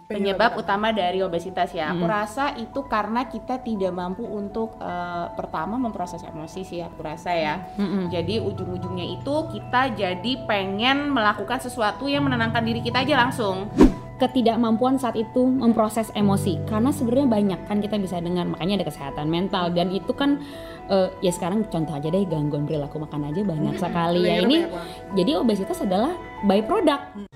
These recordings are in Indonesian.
Penyebab utama dari obesitas ya. Aku rasa itu karena kita tidak mampu untuk pertama memproses emosi sih aku rasa ya. Jadi ujung-ujungnya itu kita jadi pengen melakukan sesuatu yang menenangkan diri kita aja langsung. Ketidakmampuan saat itu memproses emosi, karena sebenarnya banyak kan kita bisa dengar, makanya ada kesehatan mental dan itu kan ya sekarang contoh aja deh, gangguan perilaku makan aja banyak sekali ya. Ini jadi obesitas adalah byproduct.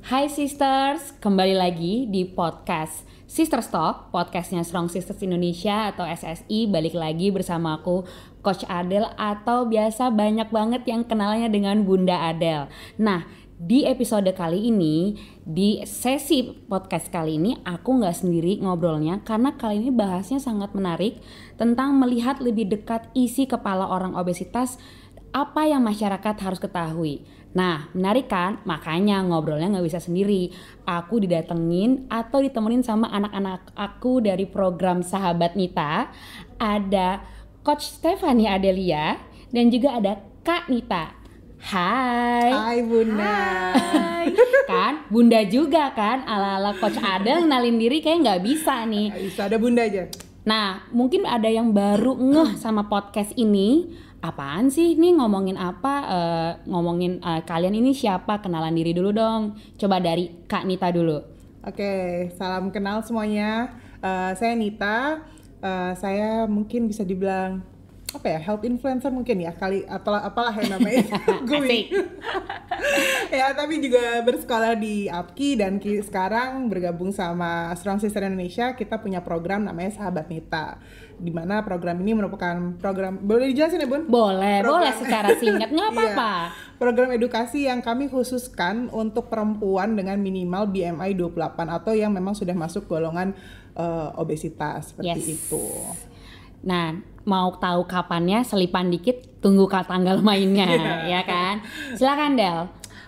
Hai Sisters, kembali lagi di podcast Sisters Talk, podcastnya Strong Sisters Indonesia atau SSI. Balik lagi bersama aku, Coach Adel, atau biasa banyak banget yang kenalnya dengan Bunda Adel. Nah, di episode kali ini, di sesi podcast kali ini, aku gak sendiri ngobrolnya, karena kali ini bahasnya sangat menarik tentang melihat lebih dekat isi kepala orang obesitas, apa yang masyarakat harus ketahui. Nah, menarik kan? Makanya ngobrolnya gak bisa sendiri. Aku didatengin atau ditemenin sama anak-anak aku dari program Sahabat Nita. Ada Coach Stephanie Adelia dan juga ada Kak Nita. Hai. Hai Bunda. Hai. Kan? Bunda juga kan? Ala-ala Coach Adel ngenalin diri kayak gak bisa nih. Gak bisa, ada Bunda aja. Nah, mungkin ada yang baru ngeh sama podcast ini. Apaan sih nih, ngomongin apa, kalian ini siapa, kenalan diri dulu dong. Coba dari Kak Nita dulu. Oke, salam kenal semuanya. Saya Nita. Saya mungkin bisa dibilang apa ya, health influencer mungkin ya, kali atau apalah yang namanya. Asik. Ya, tapi juga bersekolah di APKI dan sekarang bergabung sama Strong Sister Indonesia. Kita punya program namanya Sahabat Nita, di mana program ini merupakan program, boleh dijelasin ya Bun? Boleh secara singkat, nggak apa-apa. Iya, program edukasi yang kami khususkan untuk perempuan dengan minimal BMI 28 atau yang memang sudah masuk golongan obesitas seperti itu. Nah, mau tahu kapannya, selipan dikit, tunggu tanggal mainnya, ya kan? Silakan Del.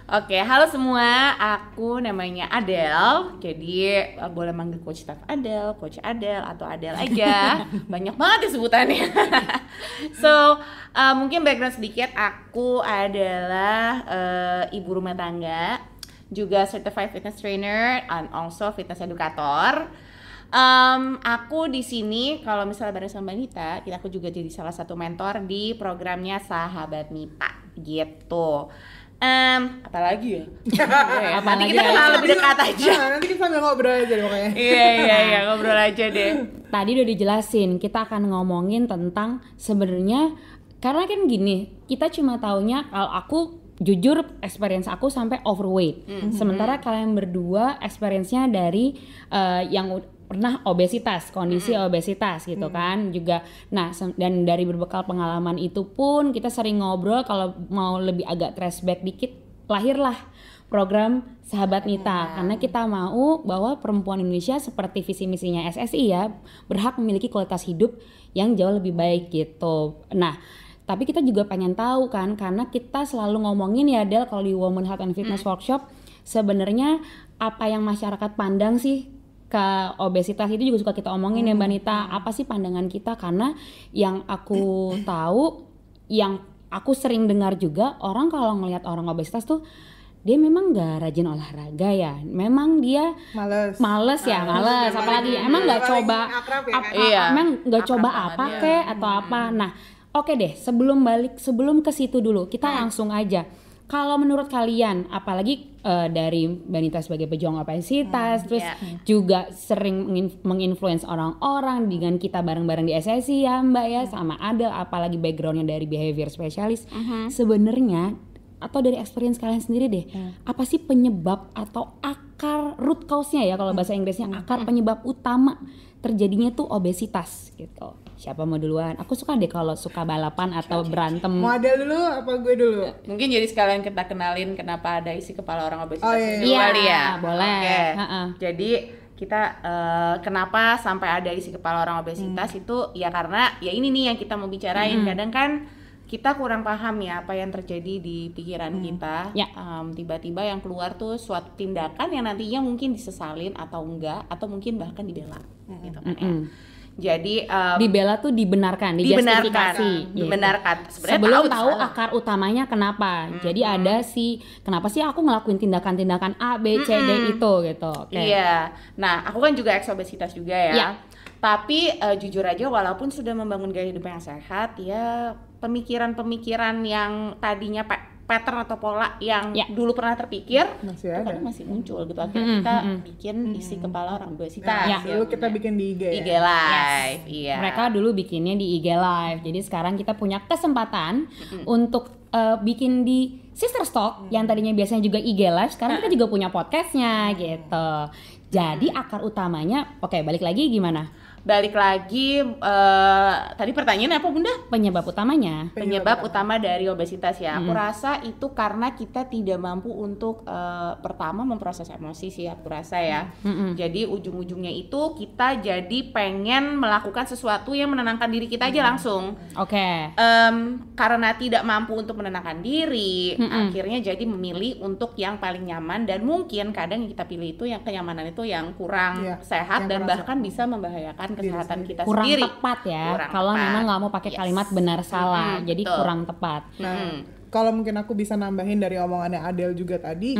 Oke, halo semua, aku namanya Adel, jadi boleh manggil Coach Steph Adel, Coach Adel, atau Adel aja, banyak banget ya sebutannya. So, mungkin background sedikit, aku adalah ibu rumah tangga, juga certified fitness trainer, and also fitness educator. Aku di sini kalau misalnya bareng sama Nita, aku juga jadi salah satu mentor di programnya Sahabat Nita, gitu. Apalagi ya? Apalagi kita kenal lebih dekat aja. Nanti kita sambil ngobrol aja deh pokoknya. Iya, ngobrol aja deh. Tadi udah dijelasin, kita akan ngomongin tentang sebenarnya, karena kan gini, kita cuma taunya, kalau aku jujur experience aku sampai overweight. Sementara kalian berdua experience-nya dari yang pernah obesitas, kondisi obesitas gitu kan juga. Nah, dan dari berbekal pengalaman itu pun kita sering ngobrol, kalau mau lebih agak flashback dikit, lahirlah program Sahabat Nita, karena kita mau bahwa perempuan Indonesia seperti visi misinya SSI ya, berhak memiliki kualitas hidup yang jauh lebih baik gitu. Nah, tapi kita juga pengen tahu kan, karena kita selalu ngomongin ya Del, kalau di Women Health and Fitness Workshop, sebenarnya apa yang masyarakat pandang sih ke obesitas, itu juga suka kita omongin ya Mbak Nita. Apa sih pandangan kita? Karena yang aku tahu, yang aku sering dengar juga, orang kalau ngelihat orang obesitas tuh dia memang gak rajin olahraga ya, memang dia males. Apalagi emang gak coba emang gak coba apa kek atau apa. Nah, oke deh, sebelum ke situ dulu, kita langsung aja. Kalau menurut kalian, apalagi dari Mbak Nita sebagai pejuang obesitas, terus juga sering menginfluence orang-orang dengan kita bareng-bareng di SSI ya Mbak ya, sama Adel, apalagi backgroundnya dari behavior specialist. Sebenarnya, atau dari experience kalian sendiri deh, apa sih penyebab atau akar root cause-nya ya kalau bahasa Inggrisnya, akar penyebab utama terjadinya tuh obesitas gitu. Siapa mau duluan? Aku suka deh kalau suka balapan atau berantem. Mau Adel dulu apa gue dulu? Mungkin jadi sekalian kita kenalin kenapa ada isi kepala orang obesitas ini kali ya. Boleh. Okay. Jadi kita kenapa sampai ada isi kepala orang obesitas itu ya karena ya ini nih yang kita mau bicarain. Kadang kan kita kurang paham ya apa yang terjadi di pikiran kita. Ya. Tiba-tiba yang keluar tuh suatu tindakan yang nantinya mungkin disesalin atau enggak, atau mungkin bahkan dibela gitu kan ya. Jadi Dibela tuh dibenarkan, dijustifikasi. dibenarkan. Sebenarnya Sebelum tahu salah. akar utamanya kenapa. Jadi ada kenapa sih aku ngelakuin tindakan-tindakan A, B, C, D itu gitu. Oke. Iya. Nah, aku kan juga ex obesitas juga ya. Ya. Tapi jujur aja walaupun sudah membangun gaya hidup yang sehat, ya pemikiran-pemikiran yang tadinya pattern atau pola yang Ya. dulu pernah terpikir Masih itu ada. kadang masih muncul gitu. Akhirnya kita bikin isi kepala orang obesitas. Ya. Dulu kita bikin di IG ya. IG live. Iya. Mereka dulu bikinnya di IG Live. Jadi sekarang kita punya kesempatan untuk bikin di Sister Stock yang tadinya biasanya juga IG Live, sekarang kita juga punya podcastnya gitu. Jadi akar utamanya, oke, balik lagi gimana? Balik lagi tadi pertanyaannya apa Bunda? Penyebab utamanya? Penyebab utama dari obesitas ya. Aku rasa itu karena kita tidak mampu untuk pertama memproses emosi sih aku rasa ya. Jadi ujung-ujungnya itu kita jadi pengen melakukan sesuatu yang menenangkan diri kita aja langsung. Oke. Karena tidak mampu untuk menenangkan diri, akhirnya jadi memilih untuk yang paling nyaman, dan mungkin kadang yang kita pilih itu yang kenyamanan itu yang kurang Iya, sehat yang dan kurang bahkan bisa membahayakan kesehatan kita Kurang sendiri. tepat ya. Kurang Kalau tepat. memang nggak mau pakai Yes. kalimat benar salah, jadi betul. kurang tepat. Nah, kalau mungkin aku bisa nambahin dari omongannya Adele juga tadi,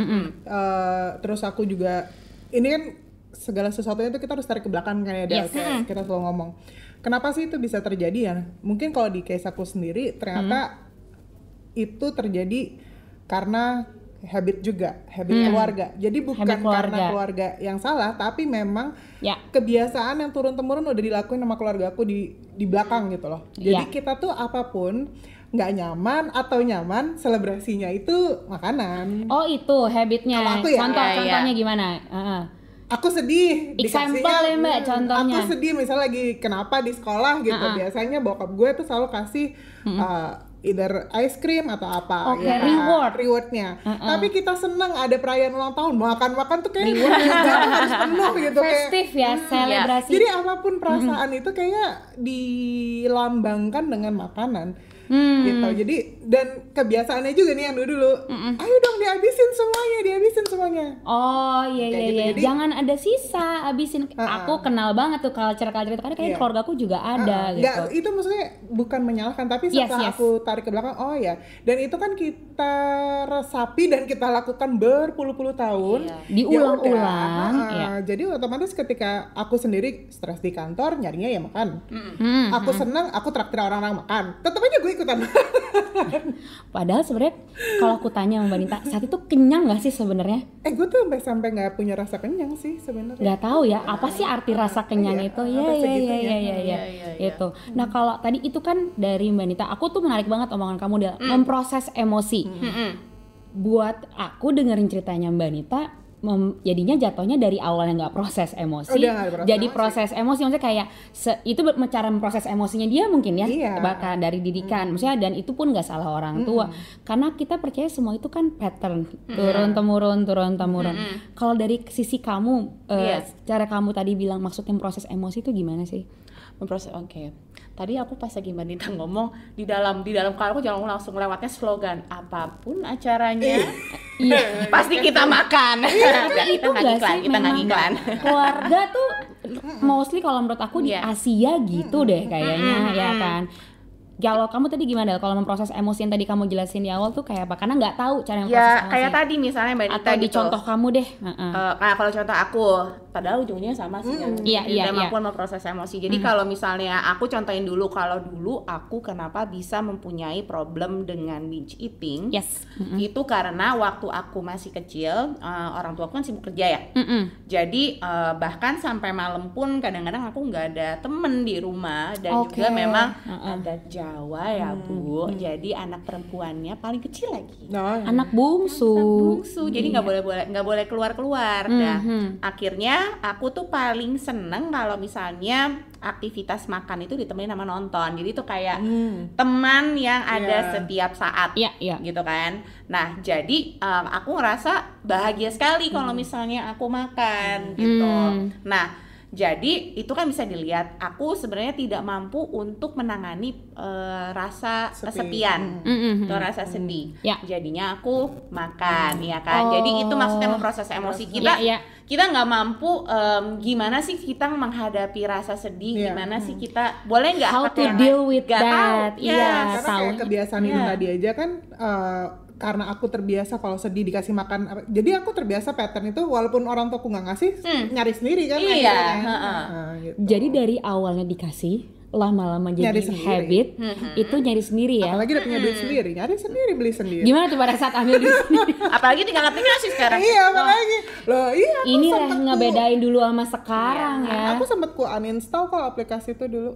terus aku juga, ini kan segala sesuatunya itu kita harus tarik ke belakang kan ya, Del, Yes. kayak kita selalu ngomong. Kenapa sih itu bisa terjadi ya? Mungkin kalau di case aku sendiri, ternyata itu terjadi karena habit juga, habit keluarga. Jadi bukan Habit keluarga. karena keluarga yang salah, tapi memang Ya. kebiasaan yang turun-temurun udah dilakuin sama keluarga aku di belakang gitu loh. Jadi Iya. kita tuh apapun nggak nyaman atau nyaman, selebrasinya itu makanan. Oh itu habitnya. Kalau aku ya, Contohnya iya. gimana? Aku sedih Example dikasihnya, ya, Mbak, contohnya. Aku sedih misalnya lagi kenapa di sekolah gitu. Biasanya bokap gue tuh selalu kasih either ice cream atau apa. Oke, ya, rewardnya. Tapi kita seneng ada perayaan ulang tahun, makan tuh kayak harus penuh gitu kayak. Festif ya, selebrasi. Jadi apapun perasaan itu kayak dilambangkan dengan makanan. Gitu. Jadi dan kebiasaannya juga nih yang dulu. Ayo dong dihabisin semuanya. Oh iya Kayak iya gitu, iya. jadi- Jangan ada sisa habisin. Aku kenal banget tuh culture itu karena kayak keluarga aku juga ada gitu. Nggak, itu maksudnya bukan menyalahkan, tapi setelah Yes. aku tarik ke belakang, oh ya, dan itu kan kita resapi dan kita lakukan berpuluh-puluh tahun. Iya. Diulang-ulang, Ya udah. iya. Jadi otomatis ketika aku sendiri stres di kantor, nyarinya ya makan. Aku senang, aku traktir orang-orang makan. Tetap aja gue ikutan. Padahal sebenarnya kalau aku tanya sama Mbak Nita, saat itu kenyang nggak sih sebenarnya? Gue tuh sampai nggak punya rasa kenyang sih sebenarnya. Nggak tahu ya apa sih arti rasa kenyang Iya, itu. apa Iya segitunya. Iya. Itu. Nah kalau tadi itu kan dari Mbak Nita, aku tuh menarik banget omongan kamu dia memproses emosi. Buat aku dengerin ceritanya Mbak Nita, jadinya jatuhnya dari awalnya nggak proses emosi, Udah nggak proses jadi emosi. proses emosi. Maksudnya kayak itu cara memproses emosinya dia mungkin ya, Iya. bahkan dari didikan, maksudnya, dan itu pun nggak salah orang tua, karena kita percaya semua itu kan pattern turun temurun. Kalau dari sisi kamu, Yes. cara kamu tadi bilang maksudnya proses emosi itu gimana sih? Memproses. Oke. Tadi aku pas lagi Mbak Nita ngomong di dalam kepala aku jangan langsung lewatnya slogan apapun acaranya. Iya. Pasti kita makan. Tapi itu kita nggak nggak iklan, sih kita nggak memang iklan. keluarga tuh mostly kalau menurut aku di Iya. Asia gitu deh kayaknya, ya kan. Kalau kamu tadi gimana? Kalau memproses emosi yang tadi kamu jelasin di awal tuh kayak apa? Karena nggak tahu cara memproses Ya emosi. kayak tadi misalnya Mbak Nita Atau di gitu. contoh kamu deh. Nah kalau contoh aku, padahal ujungnya sama sih kan. Iya. Mampu memproses emosi. Jadi kalau misalnya aku contohin dulu, kalau dulu aku kenapa bisa mempunyai problem dengan binge eating? Yes. Itu karena waktu aku masih kecil, orang tua aku kan sibuk kerja ya. Jadi bahkan sampai malam pun kadang-kadang aku nggak ada temen di rumah, dan Oke. juga memang adat Jawa ya Bu. Jadi anak perempuannya paling kecil lagi. Anak bungsu. Bungsu, jadi nggak boleh keluar. Nah, akhirnya aku tuh paling seneng kalau misalnya aktivitas makan itu ditemenin sama nonton. Jadi itu kayak teman yang ada setiap saat, Iya. gitu kan. Nah, jadi aku ngerasa bahagia sekali kalau misalnya aku makan gitu. Nah, Jadi itu kan bisa dilihat aku sebenarnya tidak mampu untuk menangani rasa kesepian atau rasa sedih. Jadinya aku makan, ya kan. Jadi itu maksudnya memproses emosi kita. Kita nggak mampu gimana sih kita menghadapi rasa sedih, gimana sih kita boleh nggak how to deal with that. Karena kayak kebiasaan itu tadi aja kan. Karena aku terbiasa kalau sedih dikasih makan, jadi aku terbiasa pattern itu walaupun orang tuaku nggak ngasih, nyari sendiri kan. Gitu. Jadi dari awalnya dikasih, lama-lama jadi habit, itu nyari sendiri ya. Apalagi udah punya duit sendiri, nyari sendiri, beli sendiri. Gimana tuh pada saat ambil duit sendiri? Apalagi tinggal aplikasi sekarang. Iya, apalagi. Loh, iya. Ini lah ngebedain dulu sama sekarang ya. Aku sempet uninstall kok aplikasi itu dulu.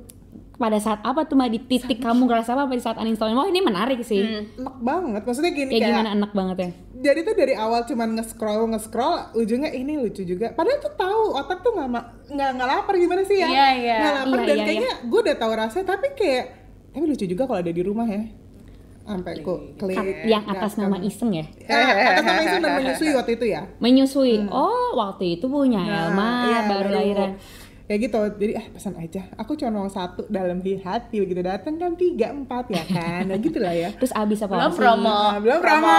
Pada saat apa tuh Mbak, di titik kamu ngerasa apa di saat uninstall? Oh ini menarik sih. Enak banget, maksudnya gini kayak gimana enak banget ya? Jadi tuh dari awal cuman nge-scroll, ujungnya ini lucu juga. Padahal tuh tahu otak tuh nggak lapar gimana sih ya? Nggak lapar dan kayaknya gue udah tahu rasanya, tapi lucu juga kalau ada di rumah ya. Sampai klik. Yang atas nama iseng ya? Atas nama iseng dan menyusui waktu itu ya? Menyusui. Oh waktu itu punya Elma baru lahiran. Ya gitu, jadi pesan aja. Aku cuma mau 1 dalam hati, begitu datang kan 3, 4 ya kan, nah gitu lah ya. Terus abis apa? Belum promo.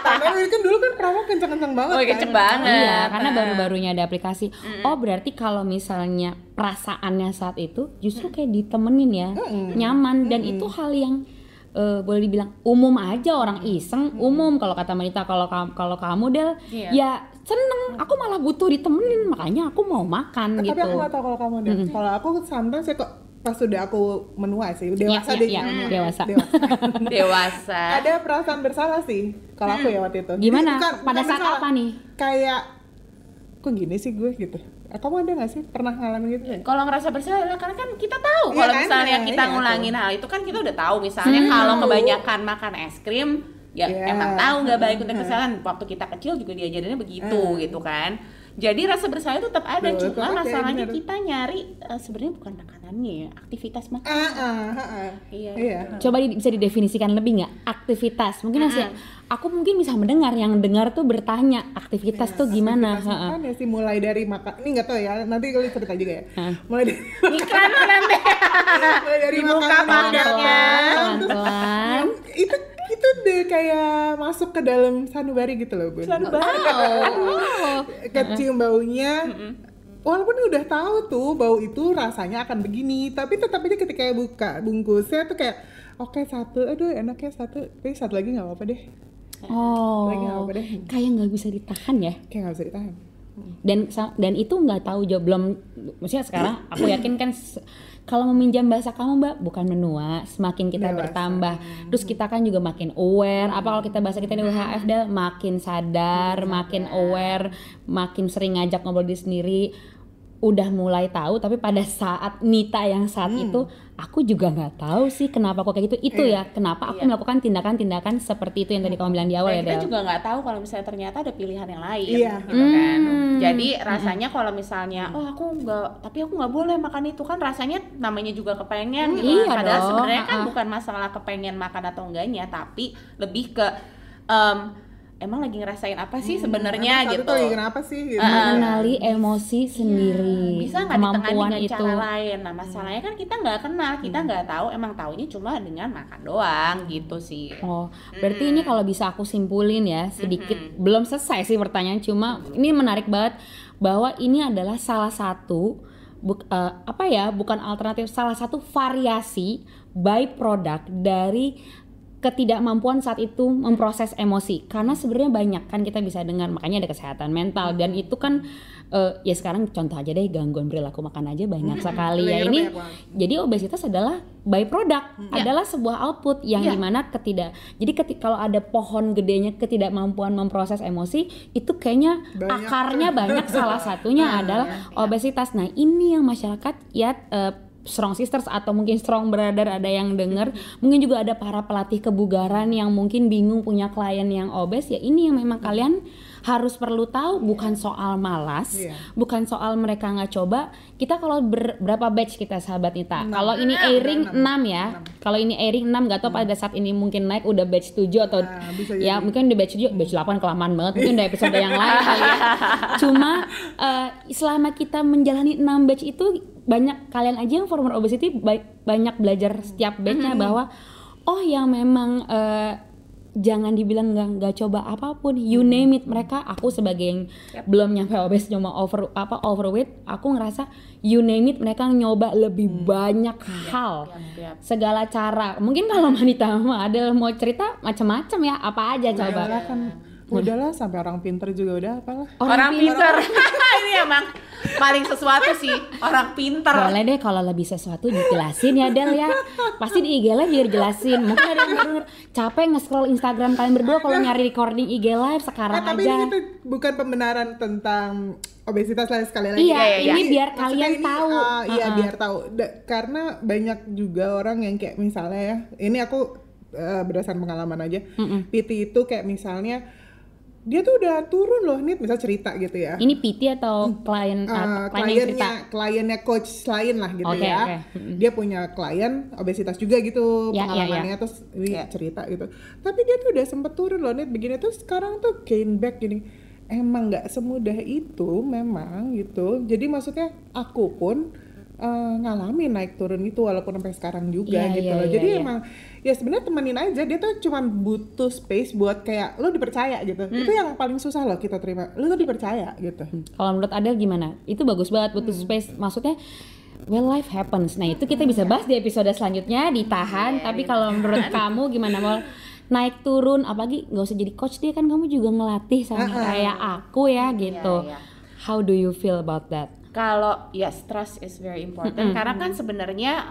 Tapi kan dulu kan promo kenceng-kenceng banget. Oh kenceng banget. Iya, karena baru-barunya ada aplikasi. Oh berarti kalau misalnya perasaannya saat itu justru kayak ditemenin ya, nyaman dan itu hal yang boleh dibilang umum aja, orang iseng umum. Kalau kata Manita, kalau kamu Del, ya seneng. Aku malah butuh ditemenin, makanya aku mau makan gitu. Tapi aku nggak tahu kalau kamu Del. Kalau aku sometimes ya kok pas sudah aku menua sih, dewasa dewasa. Ada perasaan bersalah sih kalau aku ya waktu itu. Gimana? Pada saat apa nih? Kayak kok gini sih gue gitu. Kamu ada nggak sih pernah ngalamin gitu? Kalau ngerasa bersalah, karena kan kita tahu kalau misalnya kita ngulangin hal itu kan kita udah tahu. Misalnya kalau kebanyakan makan es krim, emang tahu nggak baik untuk kesehatan. Waktu kita kecil juga diajarinnya begitu gitu kan. Jadi rasa bersalah itu tetap ada, cuma masalahnya kita nyari sebenarnya bukan makanannya ya, aktivitas makan. Iya. Coba bisa didefinisikan lebih nggak aktivitas? Mungkin aku mungkin bisa mendengar, yang dengar tuh bertanya aktivitas tuh gimana? Makan ya sih, mulai dari makan. Ini nggak tahu ya, nanti kali cerita juga ya. Mulai dari iklan nanti. Mulai dari makanannya. Pelan-pelan. Itu deh kayak masuk ke dalam sanubari gitu loh Bun. Kecium baunya. Walaupun udah tahu tuh bau itu rasanya akan begini, tapi tetap aja ketika buka bungkusnya tuh kayak oke, 1, aduh enaknya 1, tapi 1 lagi nggak apa-apa deh. Kayak nggak bisa ditahan ya? Kayak nggak bisa ditahan. Dan itu nggak tahu juga belum. Maksudnya sekarang aku yakin kan kalau meminjam bahasa kamu Mbak, bukan menua, semakin kita bertambah, terus kita kan juga makin aware. Apa kalau kita bahasa kita di WHF Del, makin sadar, makin aware, makin sering ngajak ngobrol diri sendiri. Udah mulai tahu, tapi pada saat Nita yang saat itu aku juga nggak tahu sih kenapa kok kayak gitu. Itu ya kenapa aku melakukan tindakan-tindakan seperti itu yang tadi kamu bilang di awal ya Del. Kita juga nggak tahu kalau misalnya ternyata ada pilihan yang lain gitu kan. Jadi rasanya kalau misalnya aku nggak boleh makan itu, kan rasanya namanya juga kepengen gitu. Padahal sebenarnya kan bukan masalah kepengen makan atau enggaknya, tapi lebih ke emang lagi ngerasain apa sih sebenarnya gitu. Kenapa sih gitu. Mengenali emosi sendiri. Bisa nggak ditangani dengan cara lain. Nah masalahnya kan kita nggak kenal, kita nggak tahu, emang taunya cuma dengan makan doang gitu sih. Berarti ini kalau bisa aku simpulin ya sedikit, belum selesai sih pertanyaan, cuma ini menarik banget bahwa ini adalah salah satu bukan alternatif, salah satu variasi byproduct dari ketidakmampuan saat itu memproses emosi. Karena sebenarnya banyak kan kita bisa dengar, makanya ada kesehatan mental, dan itu kan ya sekarang contoh aja deh, gangguan perilaku makan aja banyak sekali ya ini. Jadi obesitas adalah byproduct, adalah sebuah output yang dimana kalau ada pohon gedenya ketidakmampuan memproses emosi, itu kayaknya akarnya banyak, salah satunya adalah obesitas. Nah ini yang masyarakat Strong Sisters atau mungkin Strong Brother ada yang denger, mungkin juga ada para pelatih kebugaran yang mungkin bingung punya klien yang obes, ya ini yang memang kalian harus perlu tahu, bukan soal malas, bukan soal mereka nggak coba. Kita kalau berapa batch kita sahabat Nita? Kalau ini airing 6 ya. Kalau ini airing 6, nggak tahu pada saat ini mungkin naik udah batch 7 atau ya mungkin udah batch 7, batch 8 kelamaan banget, mungkin udah episode yang lain kali ya. Cuma selama kita menjalani 6 batch itu, banyak kalian aja yang former obesity banyak belajar setiap batchnya bahwa oh yang memang jangan dibilang nggak coba apapun, you name it. Mereka, aku sebagai yang belum nyampe obes cuma overweight, aku ngerasa you name it mereka nyoba lebih banyak hal, segala cara. Mungkin kalau Manita ada mau cerita macam-macam ya, apa aja coba. Udahlah, sampai orang pinter juga udah apalah. Orang pinter. Ini emang paling sesuatu sih, orang pinter. Boleh deh kalau lebih sesuatu dijelasin ya Del ya. Pasti di IG live biar jelasin. Mungkin ada yang baru capek nge-scroll Instagram kalian berdua kalau nyari recording IG live sekarang tapi aja. Tapi ini bukan pembenaran tentang obesitas lah sekali lagi. Iya, ini biar kalian ini, tahu. Iya, biar tahu. Karena banyak juga orang yang kayak misalnya ya, ini aku berdasarkan pengalaman aja. PT itu kayak misalnya dia tuh udah turun loh, nih misal cerita gitu ya. Ini PT atau klien kliennya coach lain lah gitu ya. Dia punya klien obesitas juga gitu pengalamannya. Terus ini cerita gitu. Tapi dia tuh udah sempet turun loh, nih begini tuh sekarang tuh gain back gini. Emang nggak semudah itu memang gitu. Jadi maksudnya aku pun ngalamin naik turun itu walaupun sampai sekarang juga gitu loh. Jadi emang ya sebenarnya temenin aja, dia tuh cuma butuh space buat kayak lo dipercaya gitu. Itu yang paling susah loh kita terima, lo tuh dipercaya gitu. Kalau menurut Adel gimana? Itu bagus banget, butuh space, maksudnya well life happens. Nah itu kita bisa bahas di episode selanjutnya, ditahan. Tapi kalau menurut kamu gimana? Mau naik turun, apalagi nggak usah jadi coach, dia kan kamu juga ngelatih sama kayak aku ya gitu. How do you feel about that? Kalau yes, trust is very important. Karena kan sebenarnya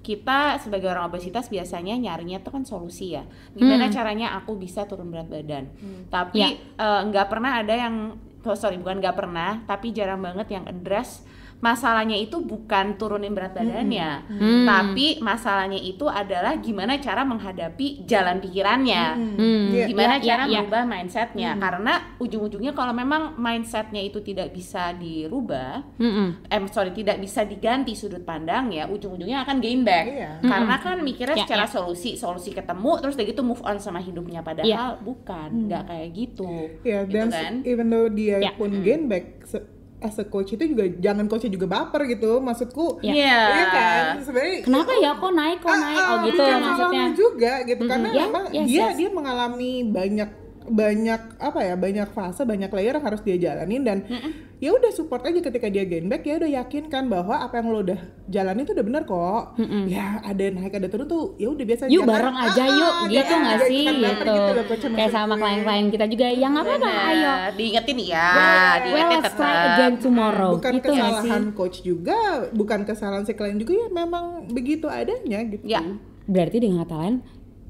kita sebagai orang obesitas biasanya nyarinya tuh kan solusi ya. Gimana caranya aku bisa turun berat badan. Tapi nggak pernah ada yang, bukan nggak pernah, tapi jarang banget yang address masalahnya itu bukan turunin berat badannya, tapi masalahnya itu adalah gimana cara menghadapi jalan pikirannya, gimana cara merubah mindsetnya. Karena ujung-ujungnya kalau memang mindsetnya itu tidak bisa dirubah, tidak bisa diganti sudut pandang ya, ujung-ujungnya akan gain back. Karena kan mikirnya secara solusi ketemu, terus udah gitu move on sama hidupnya, padahal bukan, nggak kayak gitu. Dan kan? Even though dia pun gain back, as a coach itu juga jangan coachnya juga baper gitu, maksudku. Iya kan, sebenarnya kenapa ya kok naik gitu maksudnya juga gitu. Karena memang dia mengalami banyak fase, banyak layer yang harus dia jalanin, dan ya udah support aja ketika dia gain back, ya udah yakinkan bahwa apa yang lo udah jalanin itu udah benar kok. Ya ada naik ada turun tuh, ya udah biasa. Yuk bareng aja yuk, gitu nggak sih gitu. Kayak sama klien-klien kita juga, yang apa ayo diingetin ya, diingetin tetap again tomorrow. Bukan gitu kesalahan coach juga, bukan kesalahan si klien juga, ya memang begitu adanya gitu. Berarti dengan kata lain,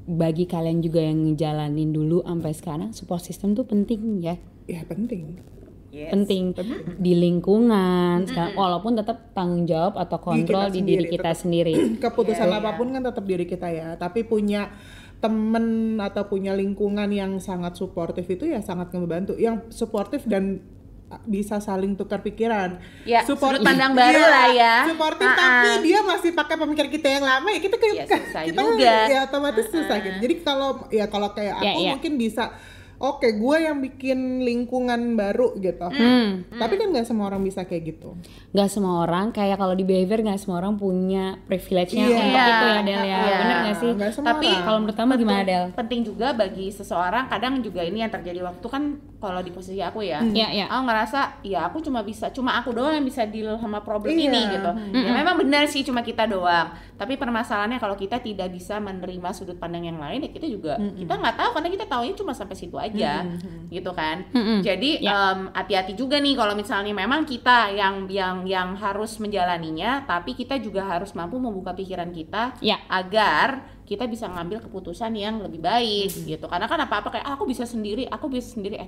bagi kalian juga yang ngejalanin dulu sampai sekarang, support system tuh penting ya. Ya penting. Penting di lingkungan, walaupun tetap tanggung jawab atau kontrol di diri kita sendiri. Keputusan apapun kan tetap diri kita ya, tapi punya temen atau punya lingkungan yang sangat suportif itu ya sangat ngebantu. Yang suportif dan bisa saling tukar pikiran, sudut pandang baru lah ya. Suportif tapi dia masih pakai pemikiran kita yang lama, ya kita susah kita juga. Ya otomatis susah gitu. Jadi kalau kayak aku mungkin bisa, oke, gue yang bikin lingkungan baru gitu. Tapi kan nggak semua orang bisa kayak gitu. Nggak semua orang, kayak kalau di behavior nggak semua orang punya privilege-nya untuk itu ya Del ya. Bener nggak sih? Tapi kalau menurut kamu gimana Del? Penting juga bagi seseorang, kadang juga ini yang terjadi waktu kan kalau di posisi aku ya. Aku ngerasa ya aku cuma aku doang yang bisa deal sama problem ini gitu. Ya memang benar sih cuma kita doang. Tapi permasalahannya kalau kita tidak bisa menerima sudut pandang yang lain, ya kita juga kita nggak tahu, karena kita taunya cuma sampai situ aja. Gitu kan. Jadi hati-hati juga nih kalau misalnya memang kita yang harus menjalaninya, tapi kita juga harus mampu membuka pikiran kita agar kita bisa ngambil keputusan yang lebih baik gitu. Karena kan apa-apa kayak aku bisa sendiri,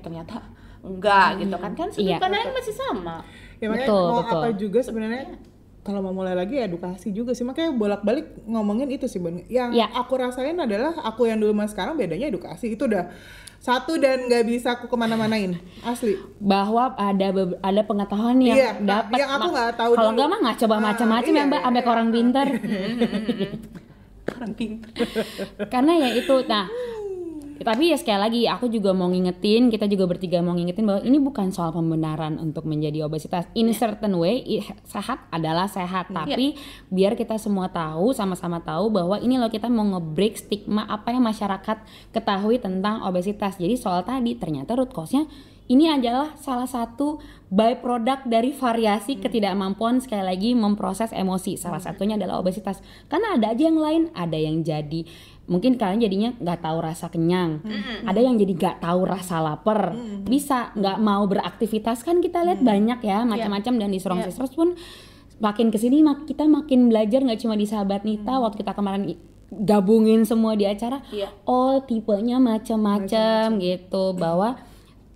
ternyata enggak gitu kan sudut pandangnya masih sama. Ya makanya mau apa juga sebenarnya kalau mau mulai lagi edukasi juga sih, makanya bolak-balik ngomongin itu sih Bun. Yang Ya. aku rasain adalah aku yang dulu sama sekarang bedanya edukasi, itu udah satu dan nggak bisa aku kemana-manain, asli. Bahwa ada pengetahuan yang Iya, dapat, yang aku nggak tahu kalau dulu. nggak mah nggak coba macam-macam Iya, ya Mbak, iya, sampai ke orang pintar. Orang pintar. Karena ya itu, nah tapi ya sekali lagi aku juga mau ngingetin, kita juga bertiga mau ngingetin bahwa ini bukan soal pembenaran untuk menjadi obesitas. In certain way, sehat adalah sehat, tapi biar kita semua tahu, sama-sama tahu bahwa ini loh kita mau nge-break stigma apa yang masyarakat ketahui tentang obesitas. Jadi soal tadi ternyata root cause-nya ini adalah salah satu byproduct dari variasi ketidakmampuan sekali lagi memproses emosi. Salah satunya adalah obesitas. Karena ada aja yang lain, ada yang jadi mungkin kalian jadinya nggak tahu rasa kenyang, ada yang jadi nggak tahu rasa lapar, bisa nggak mau beraktivitas, kan kita lihat banyak ya macam-macam. Dan di Strong Sisters pun makin kesini kita makin belajar, nggak cuma di Sahabat Nita, waktu kita kemarin gabungin semua di acara, tipenya macam-macam gitu, bahwa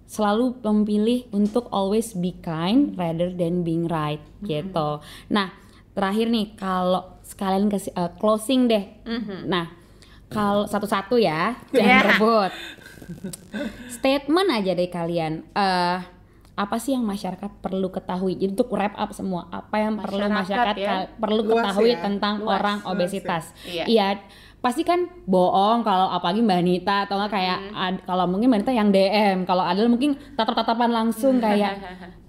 selalu memilih untuk always be kind rather than being right gitu. Nah terakhir nih, kalau sekalian closing deh, nah kalau satu-satu ya, jangan berebut. Statement aja dari kalian. Apa sih yang masyarakat perlu ketahui? Jadi untuk wrap up semua, apa yang perlu masyarakat perlu Luas ketahui ya. tentang orang obesitas? Ya. Iya, pasti kan bohong kalau apalagi Mbak Nita, atau nggak kayak kalau mungkin Mbak Nita yang DM, kalau ada mungkin tatap-tatapan langsung kayak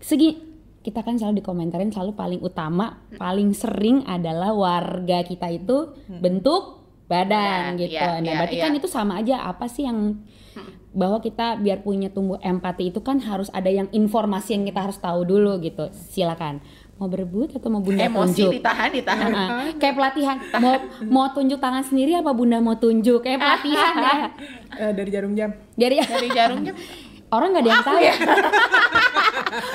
segi. Kita kan selalu dikomentarin, selalu paling utama, paling sering adalah warga kita itu bentuk badan gitu. Nah berarti kan itu sama aja, apa sih yang bahwa kita biar punya tumbuh empati itu kan harus ada yang informasi yang kita harus tahu dulu gitu. Silakan, mau berebut atau mau Bunda tunjuk? Emosi ditahan. Kayak pelatihan, mau tunjuk tangan sendiri apa Bunda mau tunjuk? Kayak pelatihan ya. Dari jarum jam. Dari jarum jam. Orang nggak ada yang tahu ya.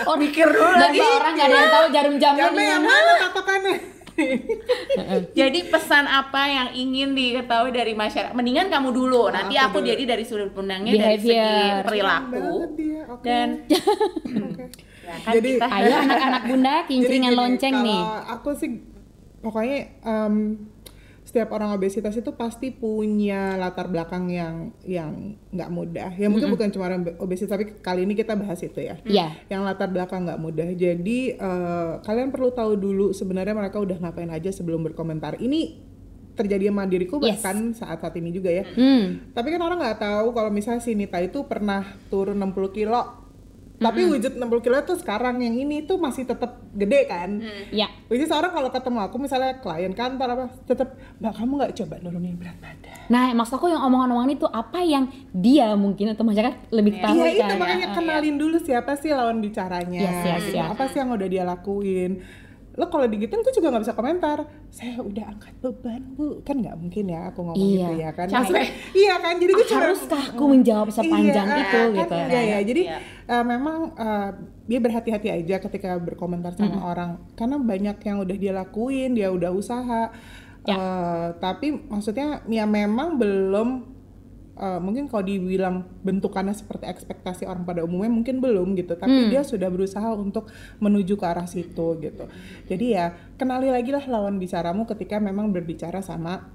Oh mikir dulu lagi. Orang nggak ada yang tahu jarum jamnya di yang mana. mana patokannya? Jadi pesan apa yang ingin diketahui dari masyarakat? Mendingan kamu dulu, nanti aku jadi dari sudut pandangnya dari segi Behavior. perilaku dan ya kan Jadi, kita Ayo anak-anak Bunda kincringan Jadi gini, lonceng nih. Kalau aku sih pokoknya setiap orang obesitas itu pasti punya latar belakang yang nggak mudah. Ya mungkin bukan cuma orang obesitas, tapi kali ini kita bahas itu ya. Iya. Yang latar belakang nggak mudah. Jadi kalian perlu tahu dulu sebenarnya mereka udah ngapain aja sebelum berkomentar. Ini terjadi sama diriku bahkan saat ini juga ya. Tapi kan orang nggak tahu kalau misalnya si Nita itu pernah turun 60 kilo. Tapi wujud 60 kilo itu sekarang yang ini tuh masih tetap gede kan. Iya. Which is orang kalau ketemu aku misalnya klien kantor apa tetap, Mbak kamu nggak coba nurunin berat badan. Nah, maksud aku yang omongan-omongan itu apa yang dia mungkin atau masyarakat lebih tahu Iya kan? itu makanya kenalin dulu siapa sih lawan bicaranya. Yes. Apa sih yang udah dia lakuin. Lo kalau digituin gue juga nggak bisa komentar. Saya udah angkat beban Bu, kan nggak mungkin ya aku ngomong gitu ya kan. Capek. Iya kan, jadi gue cuma Haruskah aku menjawab sepanjang itu kan, gitu? Enggak ya. Jadi memang dia berhati-hati aja ketika berkomentar sama orang, karena banyak yang udah dia lakuin, dia udah usaha. Tapi maksudnya ya memang belum. Mungkin kalau dibilang bentukannya seperti ekspektasi orang pada umumnya mungkin belum gitu, tapi dia sudah berusaha untuk menuju ke arah situ gitu. Jadi ya kenali lagi lah lawan bicaramu ketika memang berbicara sama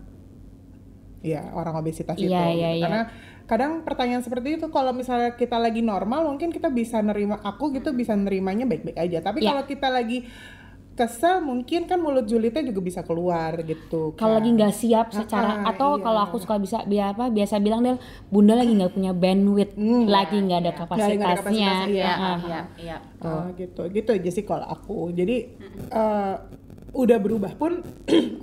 ya orang obesitas itu gitu. Karena kadang pertanyaan seperti itu kalau misalnya kita lagi normal mungkin kita bisa nerima, aku gitu bisa nerimanya baik-baik aja, tapi kalau kita lagi kesel mungkin kan mulut julidnya juga bisa keluar gitu kan. Kalau lagi nggak siap secara atau kalau aku suka biasa bilang Del, Bunda lagi nggak punya bandwidth, lagi nggak ada kapasitasnya. Gitu aja sih kalau aku. Jadi udah berubah pun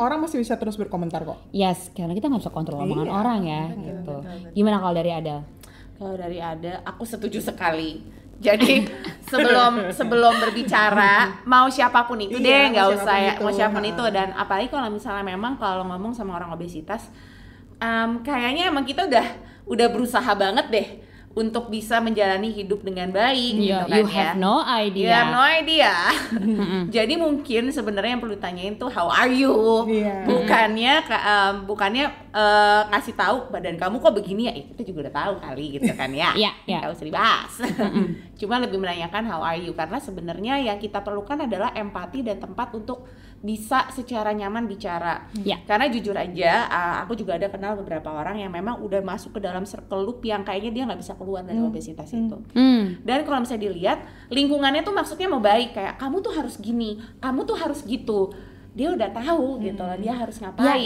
orang masih bisa terus berkomentar kok. Yes, karena kita nggak bisa kontrol omongan orang ya gitu. Gimana kalau dari Adel? Kalau dari Adel, aku setuju sekali. Jadi sebelum berbicara mau siapapun itu deh, nggak usah ya mau siapapun itu. Dan apalagi kalau misalnya memang kalau ngomong sama orang obesitas, kayaknya emang kita udah berusaha banget deh untuk bisa menjalani hidup dengan baik gitu kan. You have no idea. You have no idea. Jadi mungkin sebenarnya yang perlu ditanyain tuh how are you? Bukannya ngasih tahu badan kamu kok begini ya, itu juga udah tahu kali gitu kan ya. Nggak usah dibahas. Cuma lebih menanyakan how are you, karena sebenarnya yang kita perlukan adalah empati dan tempat untuk bisa secara nyaman bicara. Ya. Karena jujur aja, aku juga ada kenal beberapa orang yang memang udah masuk ke dalam circle loop yang kayaknya dia nggak bisa keluar dari obesitas itu. Dan kalau misalnya dilihat, lingkungannya tuh maksudnya mau baik, kayak kamu tuh harus gini, kamu tuh harus gitu. Dia udah tahu gitu loh, dia harus ngapain.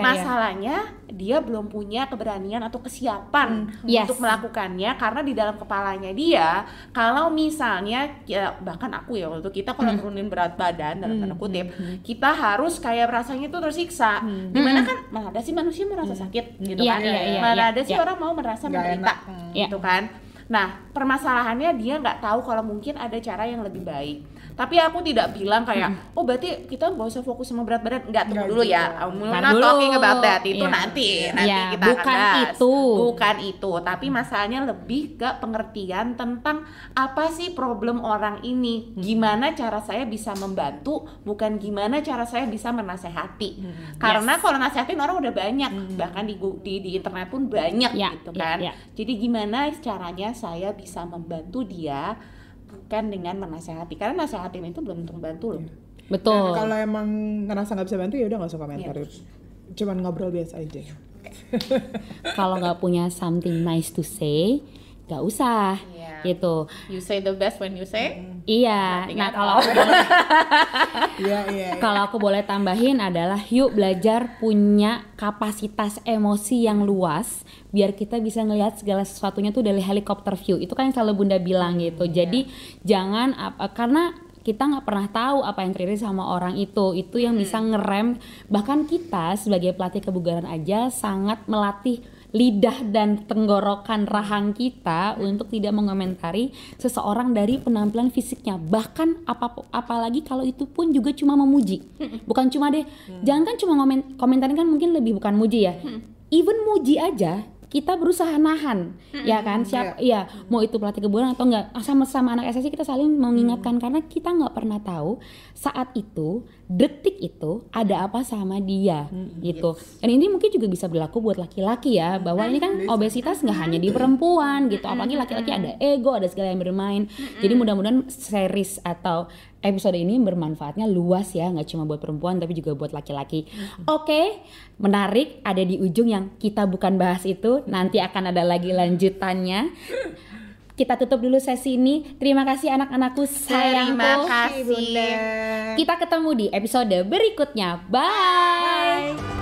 Masalahnya dia belum punya keberanian atau kesiapan untuk melakukannya, karena di dalam kepalanya dia, kalau misalnya ya, bahkan aku ya waktu kita kalau turunin berat badan dalam tanda kutip, kita harus kayak rasanya itu tersiksa. Dimana kan mana ada sih manusia merasa sakit gitu kan? Mana ada sih orang mau merasa menderita gitu kan? Nah, permasalahannya dia nggak tahu kalau mungkin ada cara yang lebih baik. Tapi aku tidak bilang kayak, oh berarti kita nggak usah fokus sama berat badan. Nggak, tunggu dulu ya. We're not talking about that. Itu nanti kita bukan akan bahas. itu. Bukan itu. Tapi masalahnya lebih ke pengertian tentang apa sih problem orang ini. Gimana cara saya bisa membantu, bukan gimana cara saya bisa menasehati. Karena kalau nasehatin orang udah banyak. Bahkan di internet pun banyak gitu kan. Jadi gimana caranya saya bisa membantu dia, bukan dengan menasehati, karena nasehatin itu belum tentu membantu loh. Betul. Kalau emang ngerasa nggak bisa bantu ya udah nggak usah komentar, cuman ngobrol biasa aja. Kalau nggak punya something nice to say, nggak usah gitu. You say the best when you say. Iya. Nah kalau kalau aku boleh tambahin adalah yuk belajar punya kapasitas emosi yang luas, biar kita bisa ngelihat segala sesuatunya tuh dari helikopter view. Itu kan yang selalu Bunda bilang gitu. Jadi jangan karena kita nggak pernah tahu apa yang terjadi sama orang itu yang bisa ngerem. Bahkan kita sebagai pelatih kebugaran aja sangat melatih lidah dan tenggorokan rahang kita untuk tidak mengomentari seseorang dari penampilan fisiknya, bahkan apalagi kalau itu pun juga cuma memuji, bukan cuma deh, jangan kan cuma komentarin, kan mungkin lebih bukan muji ya, even muji aja kita berusaha nahan, ya kan? Mau itu pelatih kebugaran atau enggak, sama-sama anak SSI kita saling mengingatkan, karena kita nggak pernah tahu saat itu, detik itu ada apa sama dia, gitu. Dan ini mungkin juga bisa berlaku buat laki-laki ya, bahwa ini kan obesitas nggak hanya di perempuan, gitu. Apalagi laki-laki ada ego, ada segala yang bermain. Jadi mudah-mudahan series atau episode ini bermanfaatnya luas ya, nggak cuma buat perempuan tapi juga buat laki-laki. Oke, menarik, ada di ujung yang kita bukan bahas itu, nanti akan ada lagi lanjutannya. Kita tutup dulu sesi ini. Terima kasih anak-anakku sayangku. Terima kasih Bunda. Kita ketemu di episode berikutnya. Bye.